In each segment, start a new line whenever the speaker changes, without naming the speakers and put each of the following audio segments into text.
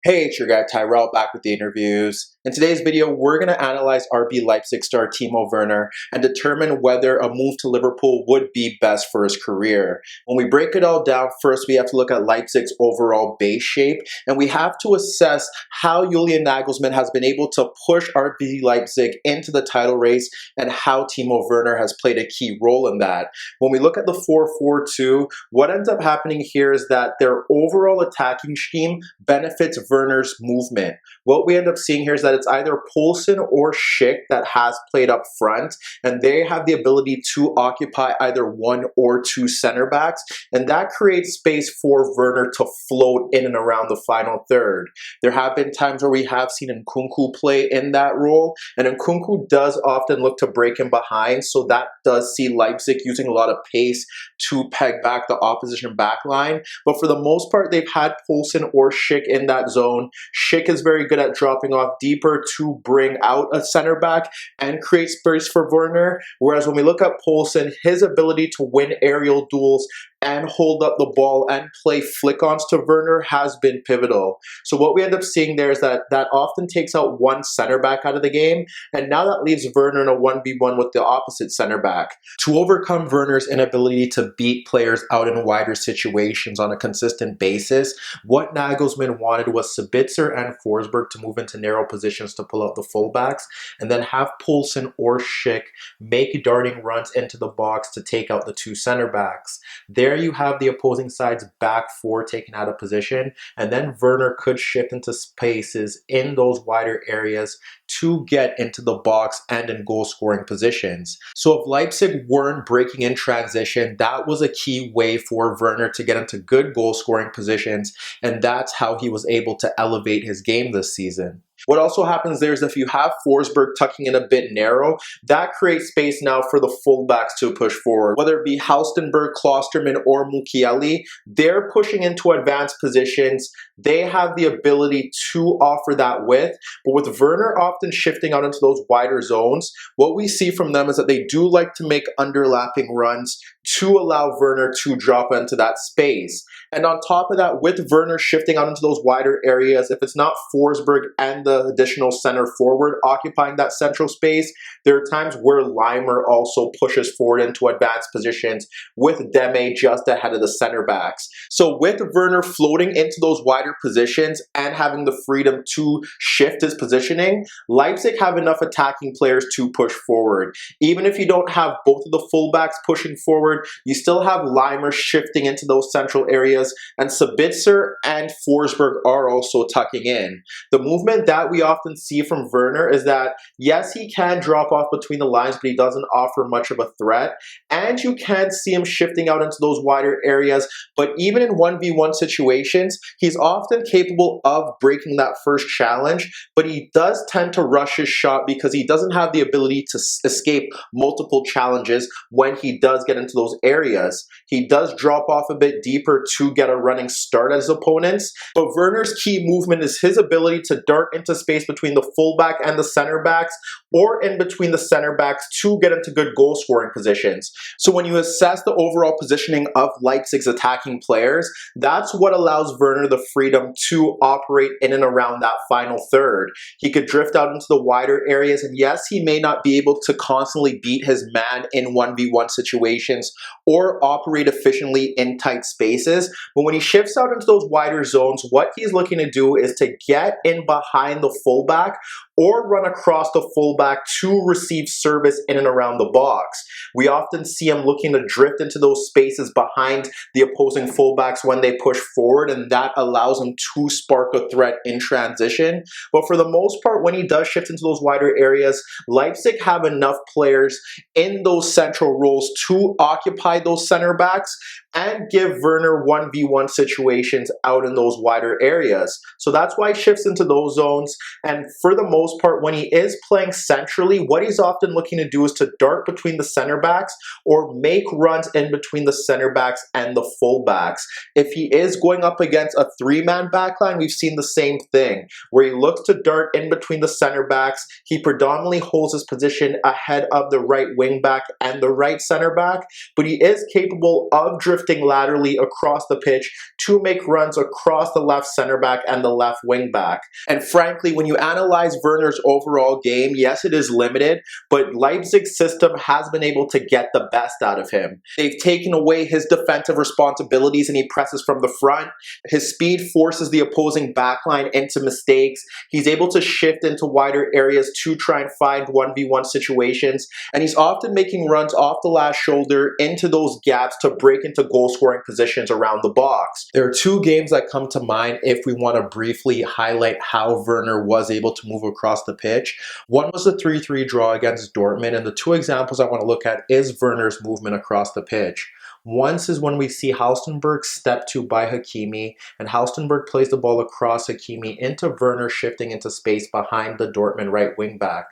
Hey, it's your guy Tyrrell back with the interviews. In today's video, we're going to analyze RB Leipzig star Timo Werner and determine whether a move to Liverpool would be best for his career. When we break it all down, first we have to look at Leipzig's overall base shape, and we have to assess how Julian Nagelsmann has been able to push RB Leipzig into the title race and how Timo Werner has played a key role in that. When we look at the 4-4-2, what ends up happening here is that their overall attacking scheme benefits Werner's movement. What we end up seeing here is that it's either Poulsen or Schick that has played up front, and they have the ability to occupy either one or two center backs, and that creates space for Werner to float in and around the final third. There have been times where we have seen Nkunku play in that role, and Nkunku does often look to break in behind, so that does see Leipzig using a lot of pace to peg back the opposition back line. But for the most part, they've had Poulsen or Schick in that zone. Schick is very good at dropping off deeper to bring out a center back and create space for Werner. Whereas when we look at Poulsen, his ability to win aerial duels and hold up the ball and play flick-ons to Werner has been pivotal. So what we end up seeing there is that often takes out one center back out of the game, and now that leaves Werner in a 1v1 with the opposite center back. To overcome Werner's inability to beat players out in wider situations on a consistent basis, what Nagelsmann wanted was Sabitzer and Forsberg to move into narrow positions to pull out the fullbacks, and then have Poulsen or Schick make darting runs into the box to take out the two center backs. There you have the opposing side's back four taken out of position, and then Werner could shift into spaces in those wider areas to get into the box and in goal scoring positions. So if Leipzig weren't breaking in transition, that was a key way for Werner to get into good goal scoring positions, and that's how he was able to elevate his game this season. What also happens there is if you have Forsberg tucking in a bit narrow, that creates space now for the fullbacks to push forward. Whether it be Halstenberg, Klosterman, or Mukiele, they're pushing into advanced positions. They have the ability to offer that width, but with Werner often shifting out into those wider zones, what we see from them is that they do like to make underlapping runs to allow Werner to drop into that space. And on top of that, with Werner shifting out into those wider areas, if it's not Forsberg and the additional center forward occupying that central space, there are times where Leimer also pushes forward into advanced positions with Deme just ahead of the center backs. So with Werner floating into those wider positions and having the freedom to shift his positioning, Leipzig have enough attacking players to push forward. Even if you don't have both of the fullbacks pushing forward, you still have Leimer shifting into those central areas, and Sabitzer and Forsberg are also tucking in. The movement that we often see from Werner is that, yes, he can drop off between the lines, but he doesn't offer much of a threat, and you can see him shifting out into those wider areas, but even in 1v1 situations, he's often capable of breaking that first challenge, but he does tend to rush his shot because he doesn't have the ability to escape multiple challenges when he does get into those areas. He does drop off a bit deeper to get a running start at his opponents, but Werner's key movement is his ability to dart into space between the fullback and the center backs, or in between the center backs to get into good goal scoring positions. So when you assess the overall positioning of Leipzig's attacking players, that's what allows Werner the freedom to operate in and around that final third. He could drift out into the wider areas, and yes, he may not be able to constantly beat his man in 1v1 situations or operate efficiently in tight spaces, but when he shifts out into those wider zones, what he's looking to do is to get in behind the fullback or run across the fullback to receive service in and around the box. We often see him looking to drift into those spaces behind the opposing fullbacks when they push forward, and that allows him to spark a threat in transition. But for the most part, when he does shift into those wider areas, Leipzig have enough players in those central roles to occupy those center backs and give Werner 1v1 situations out in those wider areas. So that's why he shifts into those zones, and for the most part, when he is playing centrally, what he's often looking to do is to dart between the center backs or make runs in between the center backs and the full backs. If he is going up against a three-man three-man backline, we've seen the same thing, where he looks to dart in between the center backs. He predominantly holds his position ahead of the right wing back and the right center back, but he is capable of drifting laterally across the pitch to make runs across the left center back and the left wing back. And frankly, when you analyze Werner's overall game, yes, it is limited, but Leipzig's system has been able to get the best out of him. They've taken away his defensive responsibilities and he presses from the front. His speed forces the opposing backline into mistakes. He's able to shift into wider areas to try and find 1v1 situations, and he's often making runs off the last shoulder into those gaps to break into goal-scoring positions around the box. There are two games that come to mind if we want to briefly highlight how Werner was able to move across the pitch. One was the 3-3 draw against Dortmund, and the two examples I want to look at is Werner's movement across the pitch. Once is when we see Halstenberg step to by Hakimi, and Halstenberg plays the ball across Hakimi into Werner, shifting into space behind the Dortmund right wing back.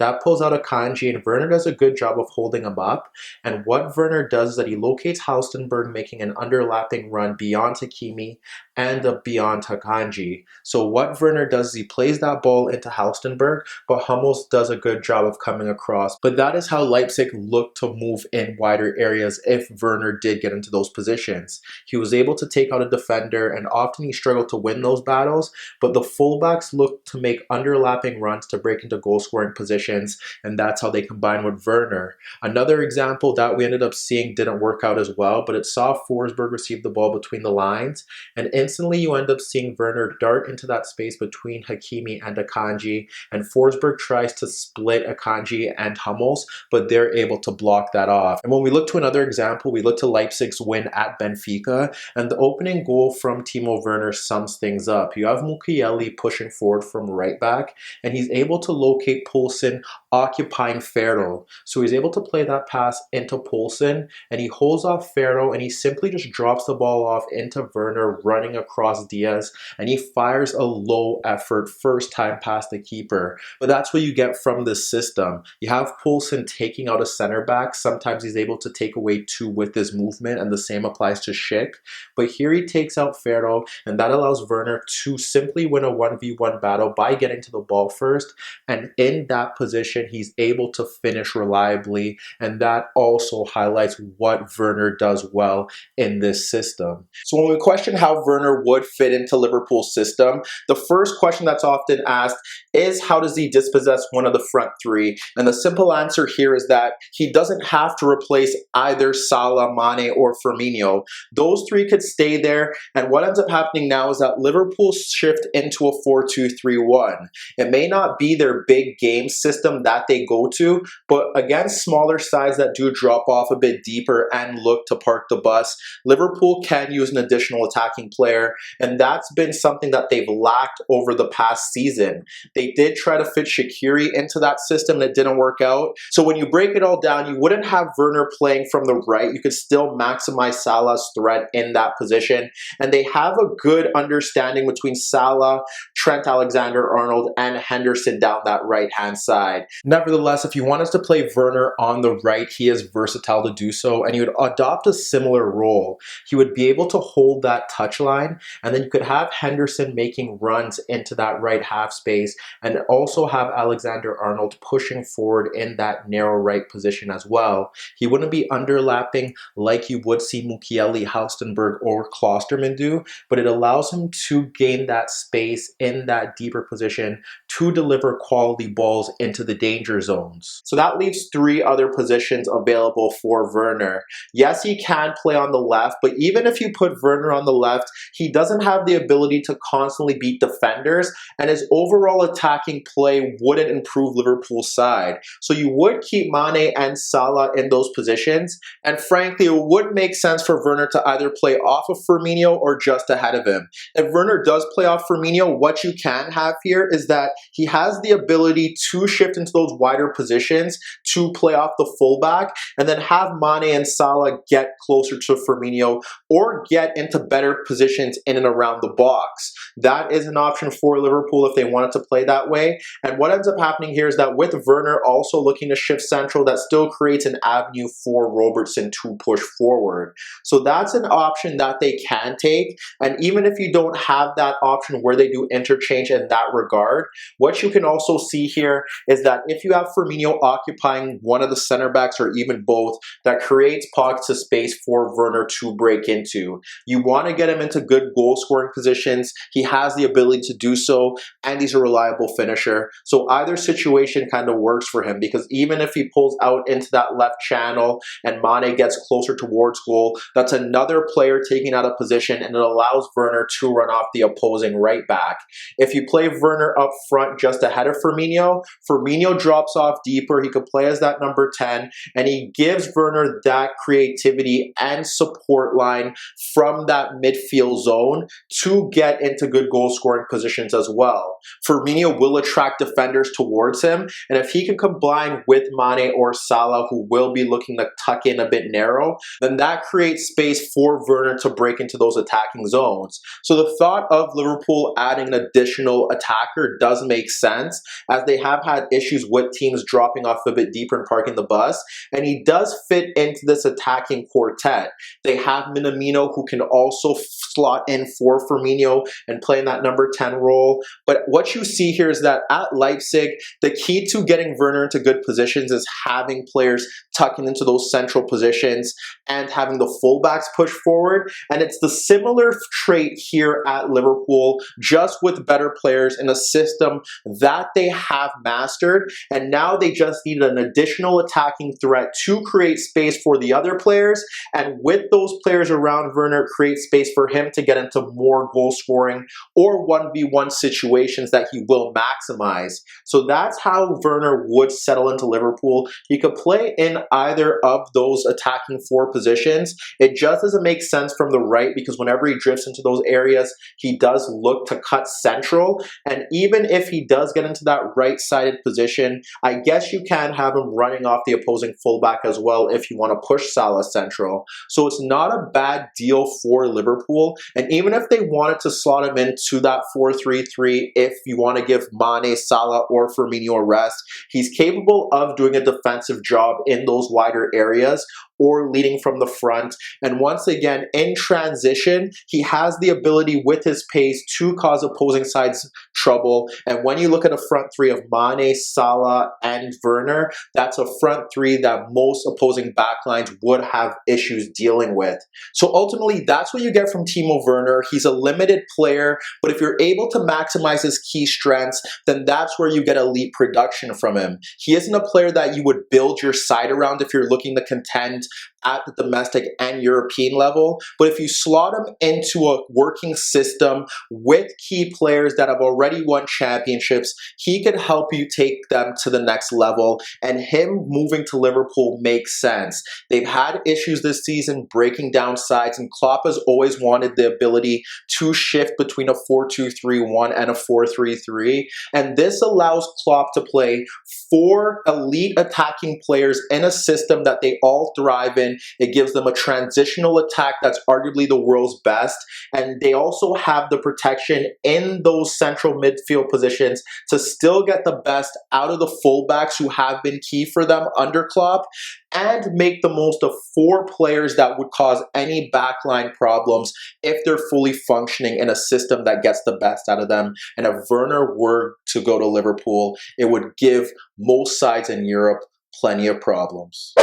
That pulls out Akanji, and Werner does a good job of holding him up. And what Werner does is that he locates Halstenberg, making an underlapping run beyond Hakimi and beyond Akanji. So what Werner does is he plays that ball into Halstenberg, but Hummels does a good job of coming across. But that is how Leipzig looked to move in wider areas if Werner did get into those positions. He was able to take out a defender, and often he struggled to win those battles, but the fullbacks looked to make underlapping runs to break into goal-scoring positions, and that's how they combine with Werner. Another example that we ended up seeing didn't work out as well, but it saw Forsberg receive the ball between the lines, and instantly you end up seeing Werner dart into that space between Hakimi and Akanji, and Forsberg tries to split Akanji and Hummels, but they're able to block that off. And when we look to another example, we look to Leipzig's win at Benfica, and the opening goal from Timo Werner sums things up. You have Mukiele pushing forward from right back, and he's able to locate Poulsen occupying Ferro. So he's able to play that pass into Poulsen, and he holds off Ferro, and he simply just drops the ball off into Werner, running across Diaz, and he fires a low effort first time past the keeper. But that's what you get from this system. You have Poulsen taking out a center back. Sometimes he's able to take away two with his movement, and the same applies to Schick. But here he takes out Ferro, and that allows Werner to simply win a 1v1 battle by getting to the ball first, and in that position he's able to finish reliably, and that also highlights what Werner does well in this system. So when we question how Werner would fit into Liverpool's system, the first question that's often asked is, how does he dispossess one of the front three? And the simple answer here is that he doesn't have to replace either Salah, Mane, or Firmino. Those three could stay there, and what ends up happening now is that Liverpool shift into a 4-2-3-1. It may not be their big game system that they go to, but against smaller sides that do drop off a bit deeper and look to park the bus, Liverpool can use an additional attacking player, and that's been something that they've lacked over the past season. They did try to fit Shaqiri into that system and it didn't work out. So when you break it all down, you wouldn't have Werner playing from the right. You could still maximize Salah's threat in that position, and they have a good understanding between Salah, Trent Alexander-Arnold, and Henderson down that right-hand side. Nevertheless, if you want us to play Werner on the right, he is versatile to do so, and he would adopt a similar role. He would be able to hold that touch line, and then you could have Henderson making runs into that right half space, and also have Alexander-Arnold pushing forward in that narrow right position as well. He wouldn't be underlapping like you would see Mukiele, Halstenberg, or Klosterman do, but it allows him to gain that space in that deeper position to deliver quality balls into the danger zones. So that leaves three other positions available for Werner. Yes, he can play on the left, but even if you put Werner on the left, he doesn't have the ability to constantly beat defenders, and his overall attacking play wouldn't improve Liverpool's side. So you would keep Mane and Salah in those positions, and frankly, it would make sense for Werner to either play off of Firmino or just ahead of him. If Werner does play off Firmino, what you can have here is that he has the ability to shift into those wider positions to play off the fullback, and then have Mane and Salah get closer to Firmino or get into better positions in and around the box. That is an option for Liverpool if they wanted to play that way. And what ends up happening here is that with Werner also looking to shift central, that still creates an avenue for Robertson to push forward. So that's an option that they can take. And even if you don't have that option where they do interchange in that regard, what you can also see here is that if you have Firmino occupying one of the center backs or even both, that creates pockets of space for Werner to break into. You want to get him into good goal scoring positions. He has the ability to do so, and he's a reliable finisher. So either situation kind of works for him, because even if he pulls out into that left channel and Mane gets closer towards goal, that's another player taking out a position, and it allows Werner to run off the opposing right back. If you play Werner up front just ahead of Firmino, Firmino drops off deeper. He could play as that number 10, and he gives Werner that creativity and support line from that midfield zone to get into good goal scoring positions as well. Firmino will attract defenders towards him, and if he can combine with Mane or Salah, who will be looking to tuck in a bit narrow, then that creates space for Werner to break into those attacking zones. So the thought of Liverpool adding an additional attacker does make sense, as they have had issues with teams dropping off a bit deeper and parking the bus, and he does fit into this attacking quartet. They have Minamino, who can also slot in for Firmino and play in that number 10 role. But what you see here is that at Leipzig, the key to getting Werner into good positions is having players tucking into those central positions and having the fullbacks push forward. And it's the similar trait here at Liverpool, just with better players in a system that they have mastered. And now they just need an additional attacking threat to create space for the other players. And with those players around Werner, create space for him to get into more goal scoring or 1v1 situations that he will maximize. So that's how Werner would settle into Liverpool. He could play in either of those attacking four positions. It just doesn't make sense from the right, because whenever he drifts into those areas, he does look to cut central. And even if he does get into that right-sided position, I guess you can have him running off the opposing fullback as well if you want to push Salah central. So it's not a bad deal for Liverpool. And even if they wanted to slot him into that 4-3-3, if you want to give Mane, Salah, or Firmino a rest, he's capable of doing a defensive job in those wider areas or leading from the front. And once again, in transition, he has the ability with his pace to cause opposing sides trouble. And when you look at a front three of Mane, Salah, and Werner, that's a front three that most opposing backlines would have issues dealing with. So ultimately, that's what you get from Timo Werner. He's a limited player, but if you're able to maximize his key strengths, then that's where you get elite production from him. He isn't a player that you would build your side around if you're looking to contend at the domestic and European level. But if you slot him into a working system with key players that have already won championships, he could help you take them to the next level. And him moving to Liverpool makes sense. They've had issues this season breaking down sides, and Klopp has always wanted the ability to shift between a 4-2-3-1 and a 4-3-3. And this allows Klopp to play 4 elite attacking players in a system that they all thrive in. It gives them a transitional attack that's arguably the world's best, and they also have the protection in those central midfield positions to still get the best out of the fullbacks who have been key for them under Klopp, and make the most of 4 players that would cause any backline problems if they're fully functioning in a system that gets the best out of them. And if Werner were to go to Liverpool, it would give most sides in Europe plenty of problems.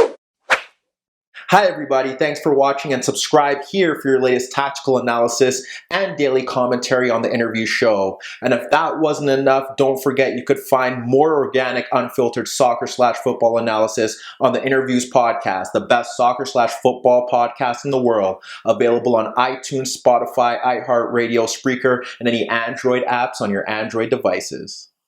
Hi everybody, thanks for watching, and subscribe here for your latest tactical analysis and daily commentary on the Interview show. And if that wasn't enough, don't forget you could find more organic, unfiltered soccer/football analysis on the Interviews podcast, the best soccer/football podcast in the world, available on iTunes, Spotify, iHeartRadio, Spreaker, and any Android apps on your Android devices.